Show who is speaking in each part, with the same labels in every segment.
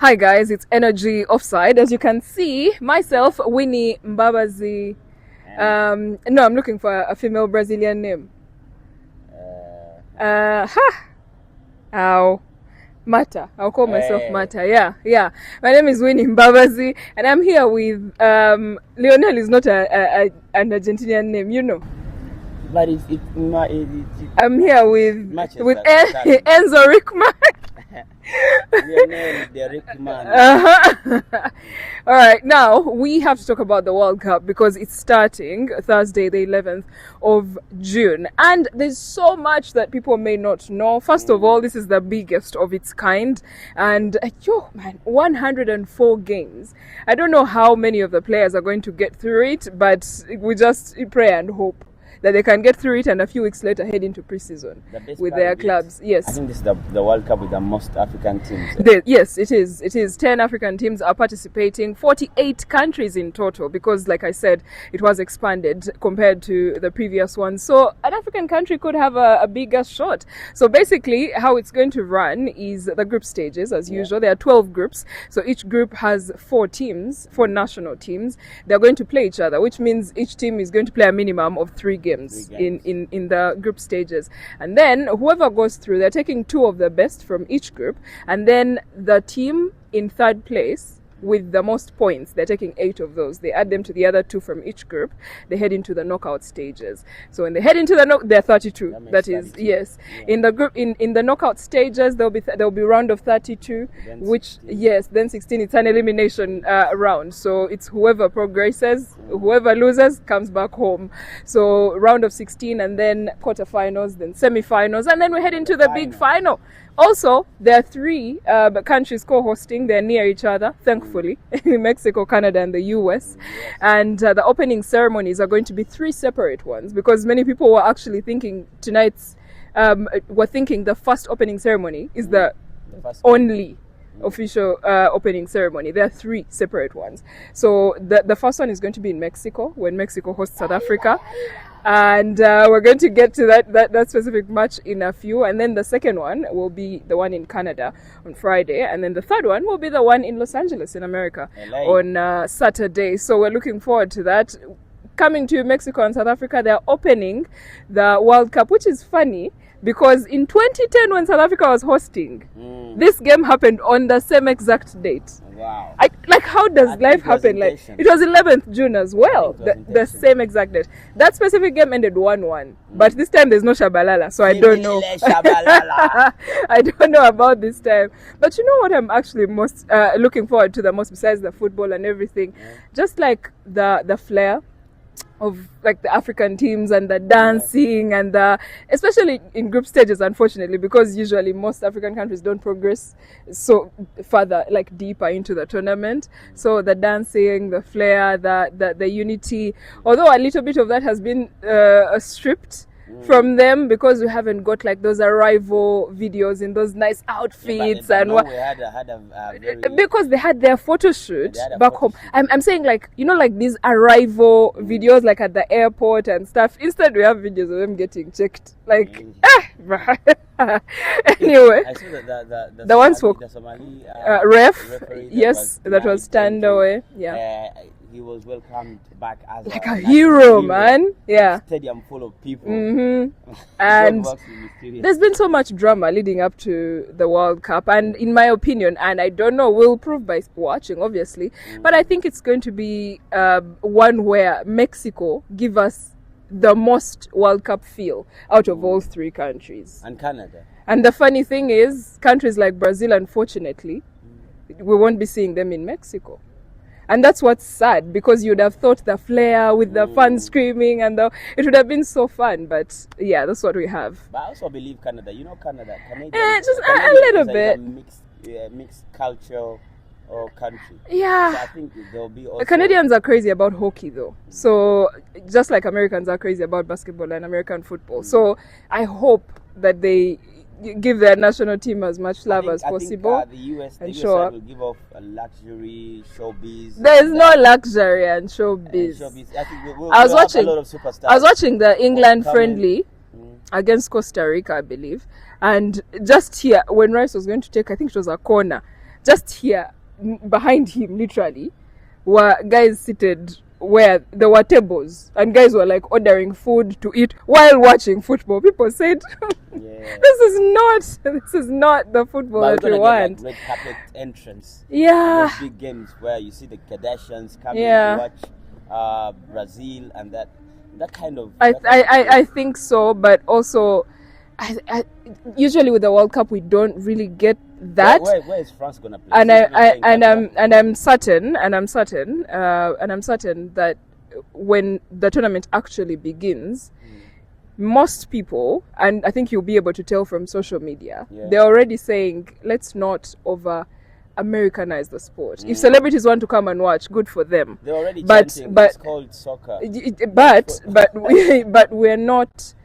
Speaker 1: Hi guys, it's Energy Offside. As you can see, myself, Winnie Mbabazi. No, I'm looking for a female Brazilian name. Mata. I'll call myself Mata. Yeah. My name is Winnie Mbabazi, and I'm here with Lionel. Is not an Argentinian name, you know.
Speaker 2: But
Speaker 1: I'm here with Enzo Rickman. All right, now we have to talk about the World Cup because it's starting Thursday, the 11th of June, and there's so much that people may not know. First of all, this is the biggest of its kind, and 104 games. I don't know how many of the players are going to get through it, but we just pray and hope that they can get through it and a few weeks later head into pre-season with their clubs. Yes.
Speaker 2: I think this is the World Cup with the most African teams.
Speaker 1: Yes, it is. It is. 10 African teams are participating, 48 countries in total, because like I said, it was expanded compared to the previous one. So an African country could have a bigger shot. So basically how it's going to run is the group stages as usual. There are 12 groups. So each group has 4 national teams. They're going to play each other, which means each team is going to play a minimum of 3 games. In the group stages, and then whoever goes through, they're taking 2 of the best from each group, and then the team in third place with the most points, they're taking 8 of those. They add them to the other 2 from each group. They head into the knockout stages. So when they head into they're 32. That is 32. Yes. Yeah. In the group, in the knockout stages, there'll be round of 32, then 16. It's an elimination round. So it's whoever progresses, whoever loses comes back home. So round of 16, and then quarterfinals, then semi-finals, and then we head into the big final. Also, there are 3 countries co-hosting. They're near each other, thankfully. Mexico, Canada, and the US. And the opening ceremonies are going to be 3 separate ones, because many people were actually thinking the first opening ceremony is the only official opening ceremony. There are 3 separate ones. So the first one is going to be in Mexico, when Mexico hosts South Africa. And we're going to get to that specific match in a few, and then the second one will be the one in Canada on Friday, and then the third one will be the one in Los Angeles in America on Saturday. So we're looking forward to that. Coming to Mexico and South Africa, they're opening the World Cup, which is funny because in 2010 when South Africa was hosting, this game happened on the same exact date.
Speaker 2: Wow.
Speaker 1: How does life happen? It was 11th June as well, the same exact date. That specific game ended 1-1, but this time there's no Shabalala, so I don't know. I don't know about this time. But you know what I'm actually most looking forward to the most, besides the football and everything, just like the flair of like the African teams and the dancing and especially in group stages, unfortunately, because usually most African countries don't progress so further, like deeper into the tournament. So the dancing, the flair, the unity, although a little bit of that has been stripped from them because we haven't got like those arrival videos in those nice outfits because they had their photo shoot back home. I'm saying like these arrival videos like at the airport and stuff. Instead we have videos of them getting checked anyway.
Speaker 2: I saw the
Speaker 1: ones for
Speaker 2: the Somali
Speaker 1: referee that was turned away.
Speaker 2: He was welcomed back as
Speaker 1: like a hero, man. Yeah.
Speaker 2: Stadium full of people.
Speaker 1: And there's been so much drama leading up to the World Cup, and in my opinion, and I don't know, we'll prove by watching, obviously, but I think it's going to be one where Mexico give us the most World Cup feel out of all 3 countries.
Speaker 2: And Canada.
Speaker 1: And the funny thing is, countries like Brazil, unfortunately, we won't be seeing them in Mexico. And that's what's sad, because you'd have thought the flair with the fans screaming and it would have been so fun. But yeah, that's what we have.
Speaker 2: But I also believe Canada. You know Canada.
Speaker 1: Just a little bit.
Speaker 2: Mixed culture or country.
Speaker 1: Yeah.
Speaker 2: So I think there'll be also...
Speaker 1: Canadians are crazy about hockey though. So just like Americans are crazy about basketball and American football. So I hope that they give their national team as much love as possible.
Speaker 2: I think the US will give off a luxury showbiz.
Speaker 1: There is no luxury and showbiz.
Speaker 2: I think we'll have a lot of superstars.
Speaker 1: I was watching the England friendly against Costa Rica, I believe, and just here when Rice was going to take, I think it was a corner, just here, behind him, literally, were guys seated where there were tables and guys were like ordering food to eat while watching football. People said, this is not the football that we want.
Speaker 2: Get, like, red carpet entrance.
Speaker 1: Yeah.
Speaker 2: Those big games where you see the Kardashians coming to watch Brazil and that kind of.
Speaker 1: I think so, but also, I usually with the World Cup we don't really get that.
Speaker 2: Where is France gonna play?
Speaker 1: And I'm certain that when the tournament actually begins, most people, and I think you'll be able to tell from social media, they're already saying, let's not over Americanize the sport. If celebrities want to come and watch, good for them.
Speaker 2: They're already chanting, it's called soccer.
Speaker 1: But we're not.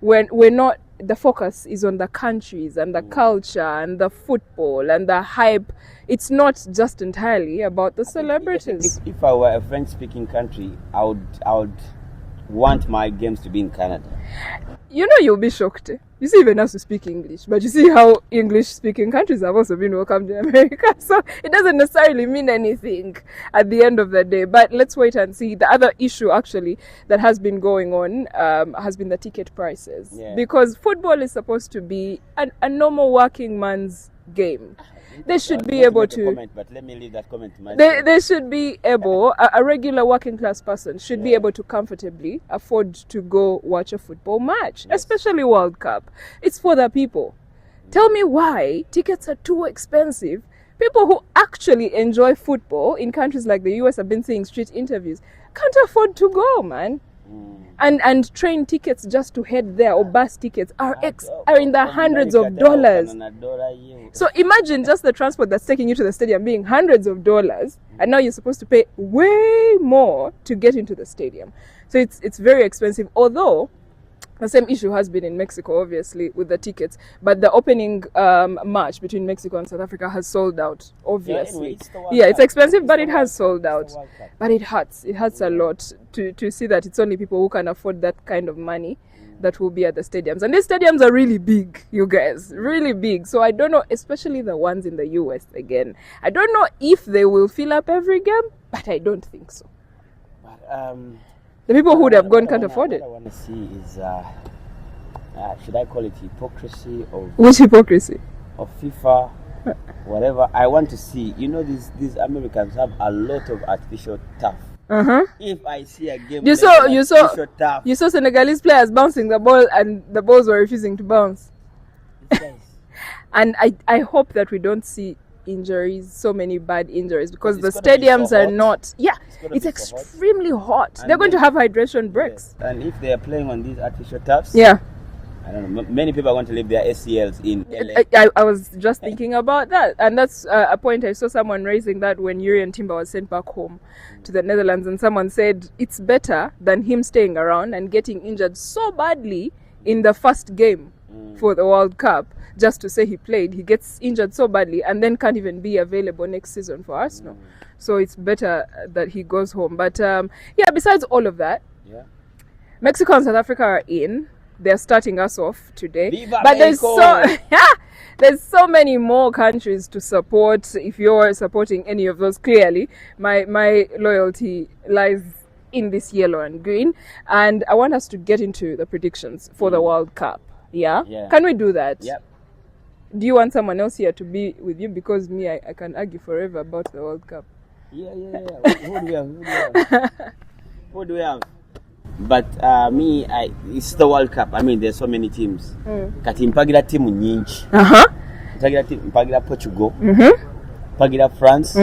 Speaker 1: We're not. The focus is on the countries and the culture and the football and the hype. It's not just entirely about the celebrities.
Speaker 2: If I were a French-speaking country, I would want my games to be in Canada.
Speaker 1: You know, you'll be shocked. You see, even us to speak English, but you see how English-speaking countries have also been welcomed in America. So it doesn't necessarily mean anything at the end of the day. But let's wait and see. The other issue, actually, that has been going on has been the ticket prices. Yeah. Because football is supposed to be a normal working man's game. They should be able to
Speaker 2: comment, but let me leave that comment to myself.
Speaker 1: They should be able, a regular working class person should be able to comfortably afford to go watch a football match, especially World Cup. It's for the people. Tell me why tickets are too expensive. People who actually enjoy football in countries like the US, have been seeing street interviews, can't afford to go, man. And train tickets just to head there, or bus tickets are in the hundreds of dollars. So imagine just the transport that's taking you to the stadium being hundreds of dollars, and now you're supposed to pay way more to get into the stadium. So it's very expensive, although the same issue has been in Mexico, obviously, with the tickets. But the opening match between Mexico and South Africa has sold out, obviously. It's expensive, but it has sold out. But it hurts. It hurts a lot to see that it's only people who can afford that kind of money that will be at the stadiums. And these stadiums are really big, you guys. Really big. So I don't know, especially the ones in the US, again. I don't know if they will fill up every game, but I don't think so.
Speaker 2: But,
Speaker 1: the people who would have gone can't afford it.
Speaker 2: What I want to see is, should I call it hypocrisy?
Speaker 1: Which hypocrisy?
Speaker 2: Of FIFA, whatever. I want to see, these Americans have a lot of artificial turf. If I see a game,
Speaker 1: you saw Senegalese players bouncing the ball and the balls were refusing to bounce. And I hope that we don't see injuries, so many bad injuries, because the stadiums are not. It's extremely hot. And they're going to have hydration breaks.
Speaker 2: Yes. And if they are playing on these artificial turfs, I don't know. Many people are going to leave their ACLs in LA.
Speaker 1: I was just thinking about that, and that's a point I saw someone raising, that when Urian Timber was sent back home to the Netherlands, and someone said it's better than him staying around and getting injured so badly in the first game for the World Cup, just to say he played. He gets injured so badly and then can't even be available next season for Arsenal. So it's better that he goes home. But besides all of that, Mexico and South Africa are in. They're starting us off today.
Speaker 2: Viva
Speaker 1: but
Speaker 2: Mexico!
Speaker 1: There's so many more countries to support. If you're supporting any of those, clearly my loyalty lies in this yellow and green. And I want us to get into the predictions for the World Cup. Yeah? Can we do that?
Speaker 2: Yep.
Speaker 1: Do you want someone else here to be with you? Because me, I can argue forever about the World Cup.
Speaker 2: Yeah. Who do we have? But me, it's the World Cup. I mean, there's so many teams. Kati mpagira timu nyingi. Mpagira Portugal. Mpagira France.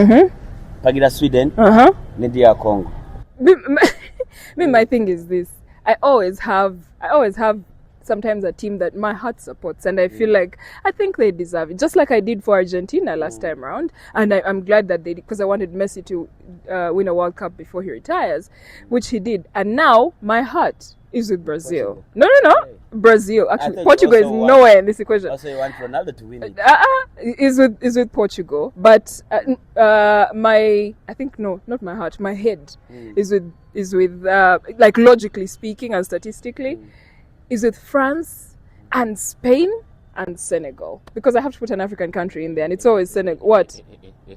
Speaker 2: Mpagira Sweden. Nidia Congo.
Speaker 1: My thing is this. I always have sometimes a team that my heart supports, and I feel like I think they deserve it, just like I did for Argentina last time around. And I'm glad that they did, because I wanted Messi to win a World Cup before he retires, which he did. And now my heart is with Brazil. No. Brazil. Actually, Portugal is nowhere in this equation.
Speaker 2: Also, you want Ronaldo to win it.
Speaker 1: Is with Portugal, but not my heart, my head is with like, logically speaking and statistically, is with France and Spain and Senegal, because I have to put an African country in there, and it's always Senegal. What? We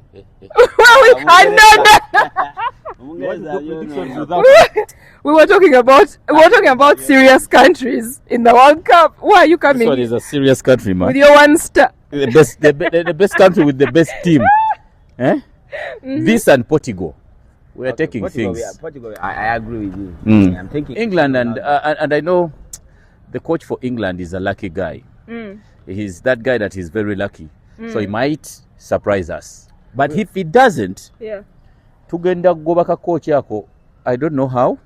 Speaker 1: were talking about serious countries in the World Cup. Why are you coming?
Speaker 3: This one is a serious country, man.
Speaker 1: With your one star.
Speaker 3: The best country with the best team. This and Portugal. We are taking
Speaker 2: Portugal,
Speaker 3: things.
Speaker 2: Yeah, Portugal, I agree with you. I'm thinking
Speaker 3: England and I know the coach for England is a lucky guy. He's that guy that is very lucky. So he might surprise us. But if he doesn't, tugenda gobaka coach yako. I don't know how.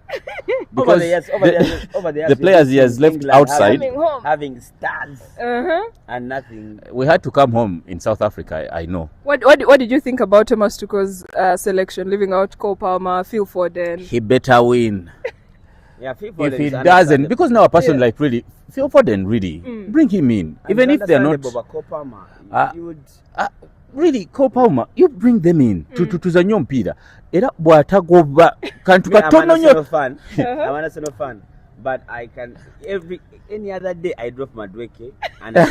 Speaker 3: Because the players he has left outside
Speaker 2: having stars and nothing.
Speaker 3: We had to come home in South Africa, I know.
Speaker 1: What did you think about Thomas Tuchel's selection, leaving out Cole Palmer, Phil Foden?
Speaker 3: He better win.
Speaker 2: Phil Foden
Speaker 3: if he doesn't, because now a person like really Phil Foden, really bring him in,
Speaker 2: and
Speaker 3: even if they're not.
Speaker 2: Cole Palmer,
Speaker 3: really, Cole Palmer, you bring them in to zanyo mpira. Era bwatagoba kantu katono nyo.
Speaker 2: I'm an Arsenal fan, but I can any other day I drop Madueke and I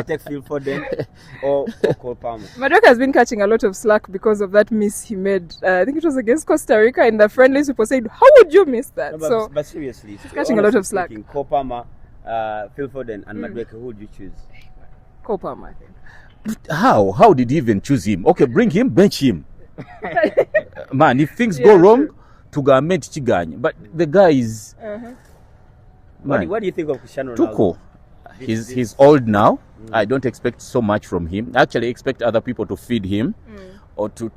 Speaker 2: take Phil Foden or Cole Palmer.
Speaker 1: Madueke has been catching a lot of slack because of that miss he made. I think it was against Costa Rica in the friendlies. People said, "How would you miss that?"
Speaker 2: No, but seriously,
Speaker 1: he's catching a lot of slack.
Speaker 2: Cole Palmer, Phil Foden, and Madueke. Who would you choose?
Speaker 1: Cole Palmer, I think.
Speaker 3: How did he even choose him? Okay, bring him, bench him. Man, if things go wrong, Tugament Chigany. But the guy is.
Speaker 2: What do you think of Cristiano Ronaldo?
Speaker 3: Tuchel, he's old now. I don't expect so much from him. I actually expect other people to feed him or to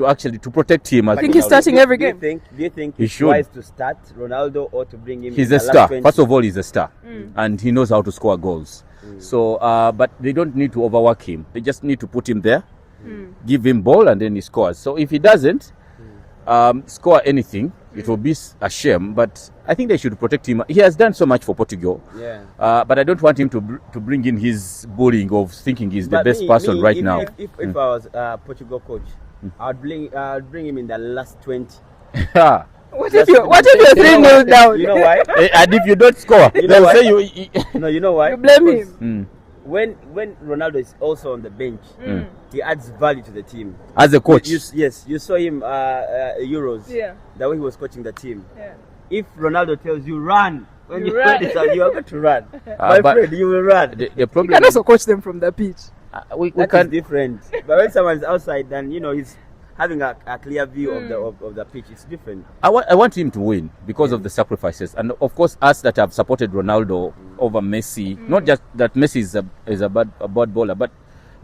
Speaker 3: actually to protect him.
Speaker 1: I think he's starting every game.
Speaker 2: Do you think it's wise to start Ronaldo or to bring him?
Speaker 3: He's a star. First of all, he's a star, and he knows how to score goals. So, but they don't need to overwork him. They just need to put him there, give him ball, and then he scores. So if he doesn't score anything, it will be a shame. But I think they should protect him. He has done so much for Portugal. But I don't want him to bring in his bullying of thinking he's the best person right now.
Speaker 2: If I was Portugal coach, I'd bring him in the last 20.
Speaker 1: What if you're 3-0 down?
Speaker 2: You know why?
Speaker 3: And if you don't score, they'll say you.
Speaker 2: No, you know why?
Speaker 1: You blame him.
Speaker 2: When Ronaldo is also on the bench, he adds value to the team.
Speaker 3: As a coach?
Speaker 2: Yes, you saw him Euros. The way he was coaching the team. If Ronaldo tells you run, when you are going to run. My friend, you will run.
Speaker 3: The problem
Speaker 1: you can also coach them from the pitch.
Speaker 2: That is different. But when someone's outside, then he's having a clear view of the pitch. It's different.
Speaker 3: I want him to win because of the sacrifices, and of course us that have supported Ronaldo over Messi. Not just that Messi is a bad bowler, but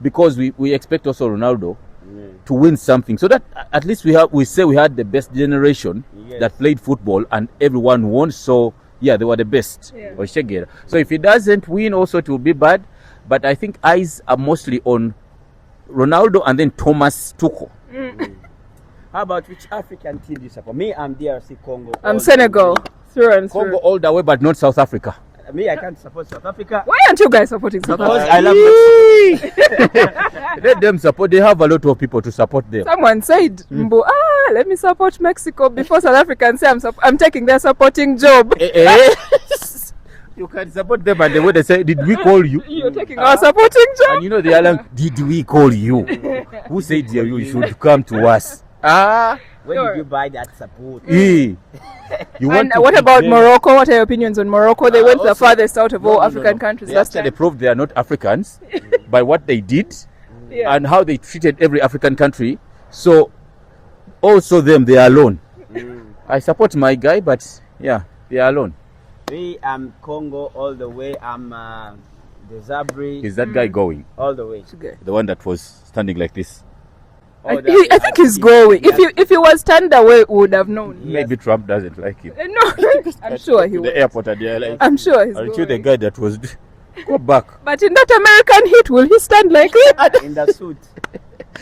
Speaker 3: because we expect also Ronaldo to win something, so that at least we say we had the best generation that played football and everyone won. So they were the best. So if he doesn't win, also it will be bad. But I think eyes are mostly on Ronaldo and then Thomas Tuchel.
Speaker 2: How about which African team do you support? Me, I'm DRC Congo.
Speaker 1: I'm Senegal. Through and through.
Speaker 3: Congo all the way, but not South Africa.
Speaker 2: Me, I can't support South Africa.
Speaker 1: Why aren't you guys supporting South Africa?
Speaker 2: I love
Speaker 3: Mexico. Let them support. They have a lot of people to support them.
Speaker 1: Someone said, let me support Mexico before South Africans say I'm taking their supporting job.
Speaker 3: You can support them, and the way they say, did we call you?
Speaker 1: You're taking our supporting job.
Speaker 3: And they are like, did we call you? Who said you should come to us?
Speaker 2: Where did you buy that support?
Speaker 1: And what about Morocco? What are your opinions on Morocco? They went the farthest out of all African countries last time.
Speaker 3: They proved they are not Africans by what they did and how they treated every African country. So, also them, they are alone. I support my guy, but they are alone.
Speaker 2: Me, I'm Congo all the way. I'm the Zabri.
Speaker 3: Is that guy going?
Speaker 2: All the way.
Speaker 3: The one that was standing like this?
Speaker 1: I think he's going. If he was turned away, we would have known.
Speaker 3: Maybe Trump doesn't like him.
Speaker 1: No, I'm sure he will.
Speaker 3: The airport at the airline.
Speaker 1: I'm sure he's going.
Speaker 3: Aren't you the guy that was... Go back.
Speaker 1: But in that American heat, will he stand like it?
Speaker 2: In the suit.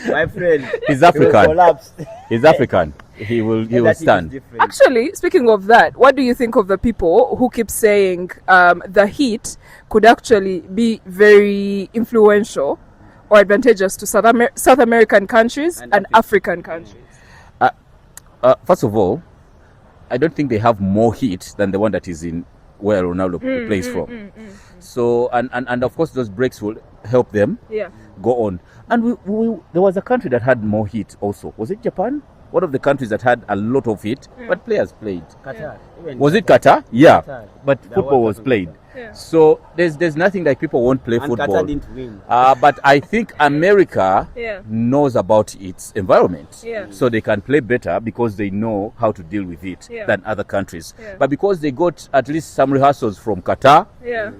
Speaker 2: My friend.
Speaker 3: He's African.
Speaker 2: He will collapse.
Speaker 3: He's African. He will stand.
Speaker 1: Actually, speaking of that, what do you think of the people who keep saying the heat could actually be very influential or advantageous to South American countries and African countries?
Speaker 3: First of all, I don't think they have more heat than the one that is in where Ronaldo plays from. So, and of course, those breaks will help them. go on. And there was a country that had more heat also. Was it Japan? One of the countries that had a lot of heat, but players played.
Speaker 2: Qatar.
Speaker 3: Was it Qatar? Yeah,
Speaker 2: Qatar.
Speaker 3: but
Speaker 2: The
Speaker 3: football
Speaker 2: World
Speaker 3: was
Speaker 2: Cup
Speaker 3: played.
Speaker 1: Yeah.
Speaker 3: So there's nothing like people won't play
Speaker 2: And
Speaker 3: football.
Speaker 2: Qatar didn't win.
Speaker 3: But I think America
Speaker 1: Yeah.
Speaker 3: knows about its environment.
Speaker 1: Yeah.
Speaker 3: So they can play better because they know how to deal with it
Speaker 1: Yeah.
Speaker 3: than other countries.
Speaker 1: Yeah.
Speaker 3: But because they got at least some rehearsals from Qatar,
Speaker 1: Yeah.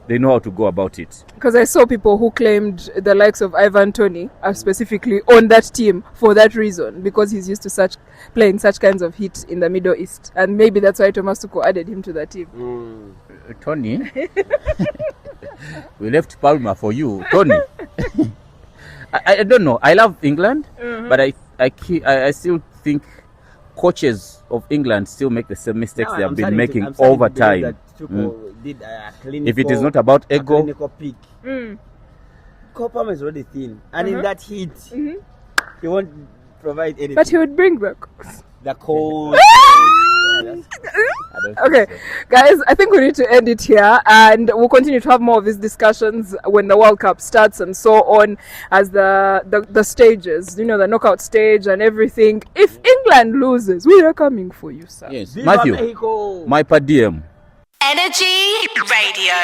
Speaker 3: they know how to go about it.
Speaker 1: Because I saw people who claimed the likes of Ivan Toney are specifically on that team for that reason, because he's used to playing such kinds of heat in the Middle East, and maybe that's why Thomas Tuchel added him to the team.
Speaker 3: Tony, we left Palma for you. Tony, I don't know. I love England, but I still think coaches of England still make the same mistakes they have been making over time.
Speaker 2: Did a clinical,
Speaker 3: If it is not about
Speaker 2: a
Speaker 3: ego,
Speaker 2: clinical peak. Copper is already thin, and in that heat, he won't provide anything.
Speaker 1: But he would bring back.
Speaker 2: The cold.
Speaker 1: Okay, guys, I think we need to end it here, and we'll continue to have more of these discussions when the World Cup starts and so on, as the stages, the knockout stage and everything. If England loses, we are coming for you, sir.
Speaker 3: yes,
Speaker 2: Viva
Speaker 3: Matthew,
Speaker 2: Mexico.
Speaker 3: my per diem.
Speaker 4: Energy Radio.